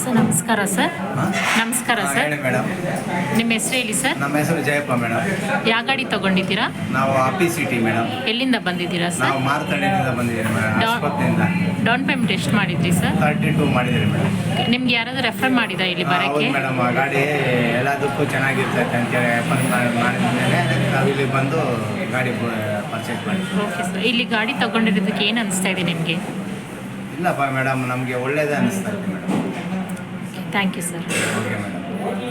Sir ನಮಸ್ಕಾರ sir. ನಮಸ್ಕಾರ sir. ಹೇಳಿ ಮೇಡಮ್. ನಿಮ್ಮ ಹೆಸರು ಹೇಳಿ ಸರ್. ನಮ್ಮ ಹೆಸರು ಜಯಪ್ಪ ಮೇಡಮ್. ಯಾವ ಗಾಡಿ ತಗೊಂಡಿದ್ದೀರಾ? ನಾವು ಆಪಿ ಸಿಟಿ ಮೇಡಮ್. ಎಲ್ಲಿಂದ ಬಂದಿದ್ದೀರಾ ಸರ್? ನಾವು ಮಾರ್ತಳ್ಳಿಯಿಂದ ಬಂದಿದ್ದೀವಿ ಮೇಡಮ್. ಆಸ್ಪತ್ರೆಯಿಂದ. ಡೌನ್ ಪೇಮೆಂಟ್ ಎಷ್ಟು ಮಾಡಿದ್ರಿ ಸರ್? 32 ಮಾಡಿದ್ದೀರಿ ಮೇಡಮ್. ನಿಮ್ಗೆ ಯಾರಾದರೂ ರೆಫರ್ ಮಾಡಿದ ಇಲ್ಲಿ ಹೌದು ಬರೋಕ್ಕೆ? ಮೇಡಮ್. ಆ ಗಾಡಿ ಎಲ್ಲದಕ್ಕೂ ಚೆನ್ನಾಗಿರ್ತೈತೆ ಅಂತೇಳಿ ರೆಫರ್ ಮಾಡಿದ್ಮೇಲೆ ನಾವು ಇಲ್ಲಿ ಬಂದು ಗಾಡಿ ಪರ್ಚೇಸ್ ಮಾಡಿದ್ವಿ. Okay sir. ಇಲ್ಲಿ ಗಾಡಿ ತಗೊಂಡಿರೋದಕ್ಕೆ ಏನು ಅನಿಸ್ತಾ ಇದೆ ನಿಮಗೆ? ಇಲ್ಲಪ್ಪ ಮೇಡಮ್, ನಮಗೆ ಒಳ್ಳೇದೇ ಅನಿಸ್ತಾ ಇದೆ madam. Thank you sir. Okay madam.